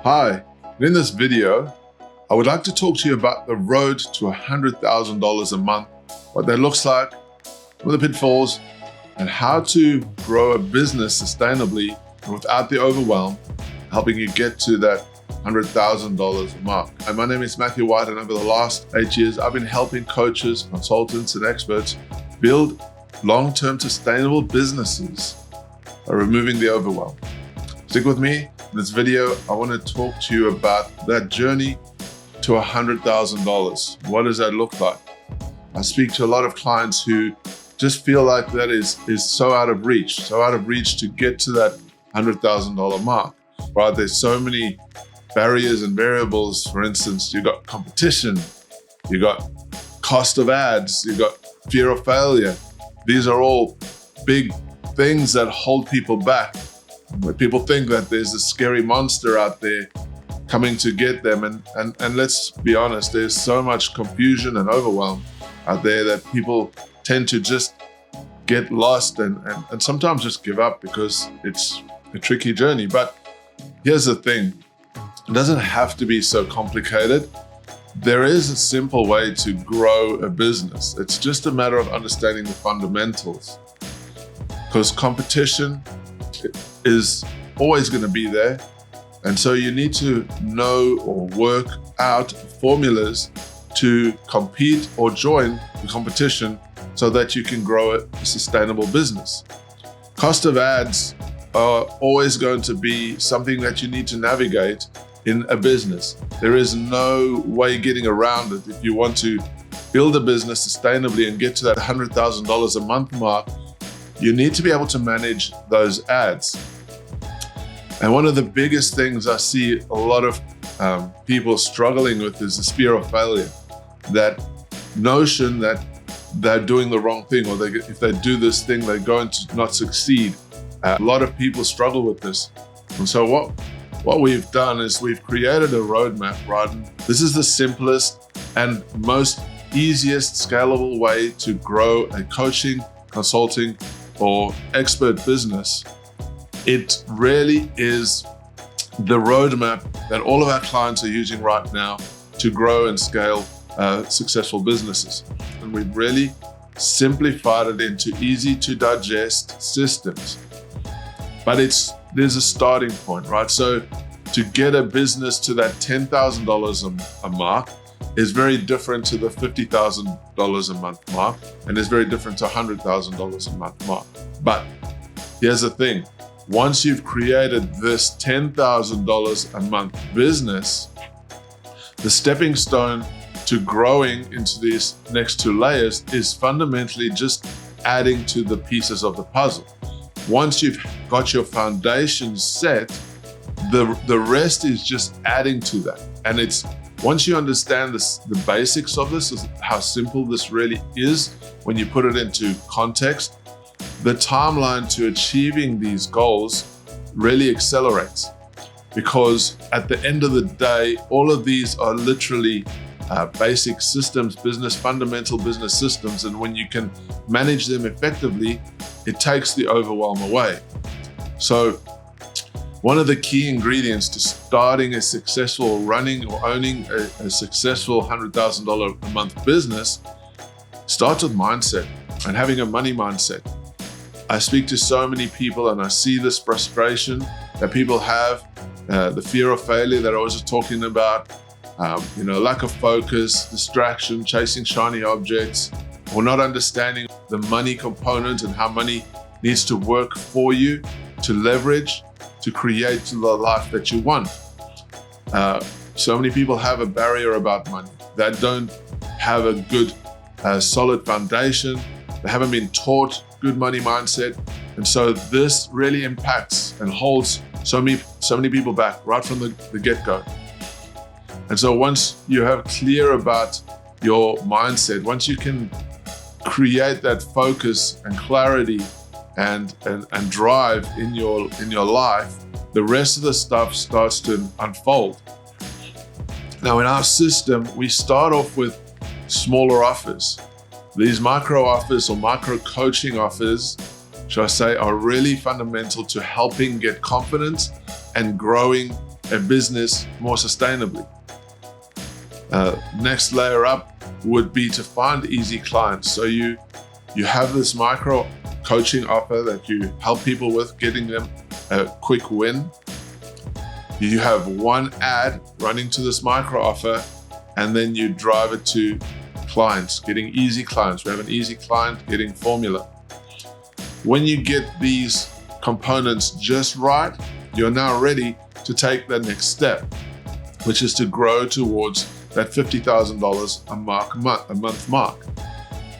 Hi, and in this video, I would like to talk to you about the road to $100,000 a month, what that looks like, some of the pitfalls, and how to grow a business sustainably and without the overwhelm, helping you get to that $100,000 mark. And my name is Matthew White, and over the last 8 years, I've been helping coaches, consultants, and experts build long-term sustainable businesses by removing the overwhelm. Stick with me. In this video, I want to talk to you about that journey to $100,000. What does that look like? I speak to a lot of clients who just feel like that is so out of reach to get to that $100,000 mark, right? There's so many barriers and variables. For instance, you got competition, you got cost of ads, you got fear of failure. These are all big things that hold people back. Where people think that there's a scary monster out there coming to get them. And let's be honest, there's so much confusion and overwhelm out there that people tend to just get lost and sometimes just give up because it's a tricky journey. But here's the thing, it doesn't have to be so complicated. There is a simple way to grow a business. It's just a matter of understanding the fundamentals, because competition is always going to be there. And so you need to know or work out formulas to compete or join the competition so that you can grow a sustainable business. Cost of ads are always going to be something that you need to navigate in a business. There is no way getting around it. If you want to build a business sustainably and get to that $100,000 a month mark, you need to be able to manage those ads. And one of the biggest things I see a lot of people struggling with is the fear of failure. That notion that they're doing the wrong thing, or if they do this thing, they're going to not succeed. A lot of people struggle with this. And so what we've done is we've created a roadmap, right? This is the simplest and most easiest scalable way to grow a coaching, consulting, or expert business. It really is the roadmap that all of our clients are using right now to grow and scale successful businesses. And we've really simplified it into easy to digest systems. But there's a starting point, right? So to get a business to that $10,000 a mark is very different to the $50,000 a month mark, and is very different to $100,000 a month mark. But here's the thing. Once you've created this $10,000 a month business, the stepping stone to growing into these next two layers is fundamentally just adding to the pieces of the puzzle. Once you've got your foundation set, the rest is just adding to that. And it's once you understand the basics of this, is how simple this really is when you put it into context, the timeline to achieving these goals really accelerates. Because at the end of the day, all of these are literally basic systems, fundamental business systems. And when you can manage them effectively, it takes the overwhelm away. So one of the key ingredients to starting a successful, running or owning a successful $100,000 a month business starts with mindset and having a money mindset. I speak to so many people and I see this frustration that people have, the fear of failure that I was just talking about, lack of focus, distraction, chasing shiny objects, or not understanding the money component and how money needs to work for you to leverage, to create the life that you want. So many people have a barrier about money. They don't have a good, solid foundation. They haven't been taught good money mindset. And so this really impacts and holds so many people back right from the get-go. And so once you have clear about your mindset, once you can create that focus and clarity and drive in your life, the rest of the stuff starts to unfold. Now in our system, we start off with smaller offers. These micro offers or micro coaching offers, should I say, are really fundamental to helping get confidence and growing a business more sustainably. Next layer up would be to find easy clients. So you have this micro coaching offer that you help people with, getting them a quick win. You have one ad running to this micro offer, and then you drive it to clients, getting easy clients. We have an easy client getting formula. When you get these components just right, you're now ready to take the next step, which is to grow towards that $50,000 a month mark.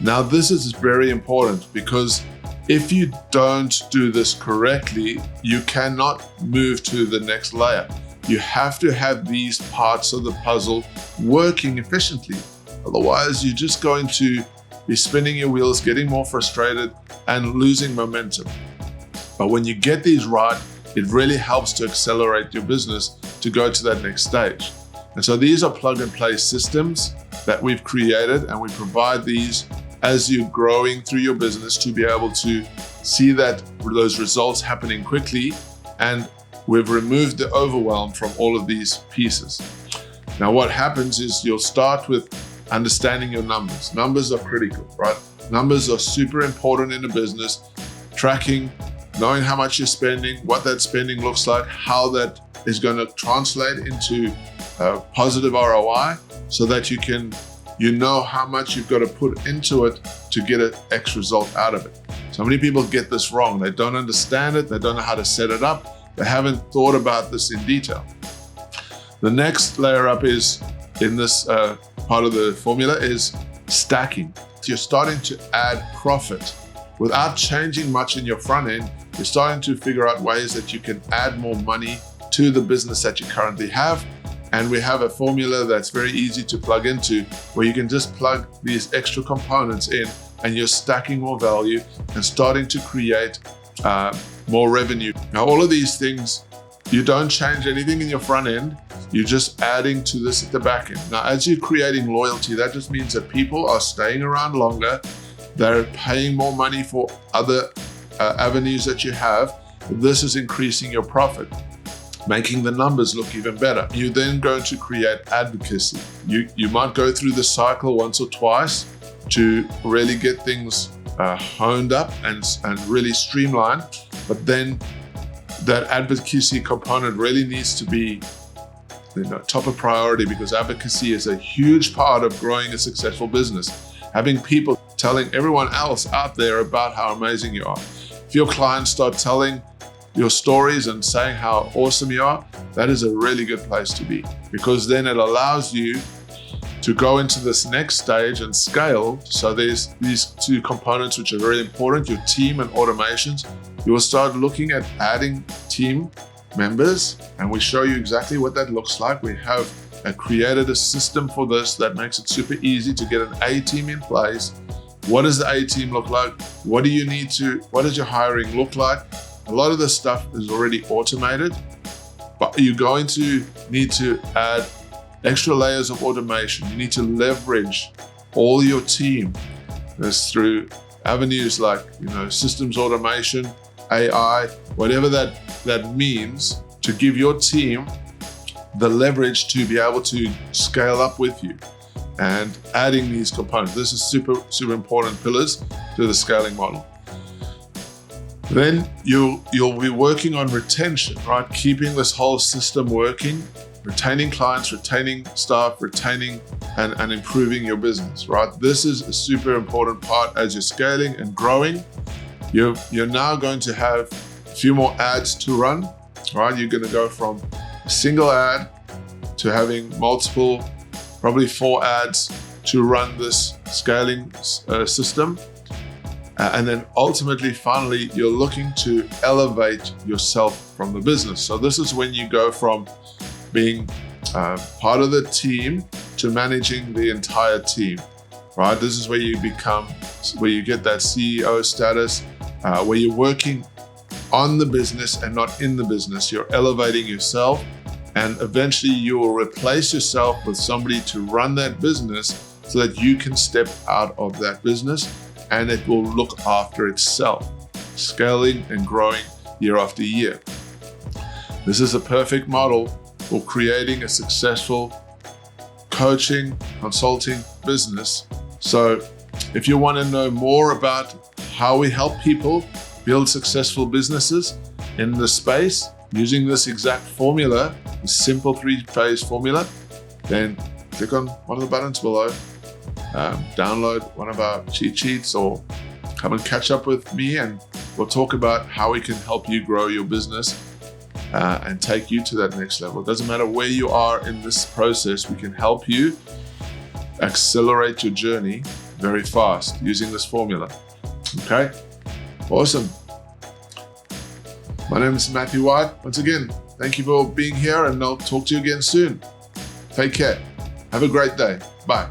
Now, this is very important because if you don't do this correctly, you cannot move to the next layer. You have to have these parts of the puzzle working efficiently. Otherwise, you're just going to be spinning your wheels, getting more frustrated, and losing momentum. But when you get these right, it really helps to accelerate your business to go to that next stage. And so these are plug and play systems that we've created, and we provide these as you're growing through your business to be able to see those results happening quickly. And we've removed the overwhelm from all of these pieces. Now, what happens is you'll start with understanding your numbers. Numbers are critical, right? Numbers are super important in a business. Tracking, knowing how much you're spending, what that spending looks like, how that is going to translate into positive ROI, so that you know how much you've got to put into it to get an X result out of it. So many people get this wrong. They don't understand it. They don't know how to set it up. They haven't thought about this in detail. The next layer up is in this part of the formula is stacking. You're starting to add profit without changing much in your front end. You're starting to figure out ways that you can add more money to the business that you currently have. And we have a formula that's very easy to plug into, where you can just plug these extra components in and you're stacking more value and starting to create more revenue. Now, all of these things, you don't change anything in your front end. You're just adding to this at the back end. Now, as you're creating loyalty, that just means that people are staying around longer. They're paying more money for other avenues that you have. This is increasing your profit, making the numbers look even better. You're then going to create advocacy. You might go through the cycle once or twice to really get things honed up and really streamlined, but then that advocacy component really needs to be top of priority, because advocacy is a huge part of growing a successful business. Having people telling everyone else out there about how amazing you are. If your clients start telling your stories and saying how awesome you are, that is a really good place to be, because then it allows you to go into this next stage and scale. So there's these two components which are very important, your team and automations. You will start looking at adding team members, and we show you exactly what that looks like. We have created a system for this that makes it super easy to get an A team in place. What does the A team look like? What does your hiring look like? A lot of this stuff is already automated, but you're going to need to add extra layers of automation. You need to leverage all your team. That's through avenues like systems automation, AI, whatever that means, to give your team the leverage to be able to scale up with you. And adding these components, this is super important pillars to the scaling model. Then you'll be working on retention, right? Keeping this whole system working, retaining clients, retaining staff, retaining and improving your business, right? This is a super important part as you're scaling and growing. You're now going to have a few more ads to run, right? You're going to go from a single ad to having multiple, probably 4 ads to run this scaling system. And then ultimately, finally, you're looking to elevate yourself from the business. So this is when you go from being part of the team to managing the entire team, right? This is where you get that CEO status, where you're working on the business and not in the business. You're elevating yourself, and eventually you will replace yourself with somebody to run that business so that you can step out of that business and it will look after itself, scaling and growing year after year. This is a perfect model or creating a successful coaching, consulting business. So if you want to know more about how we help people build successful businesses in this space using this exact formula, the simple 3-phase formula, then click on one of the buttons below, download one of our cheat sheets, or come and catch up with me and we'll talk about how we can help you grow your business and take you to that next level. It doesn't matter where you are in this process, we can help you accelerate your journey very fast using this formula. Okay, awesome. My name is Matthew White. Once again, thank you for being here, and I'll talk to you again soon. Take care. Have a great day. Bye.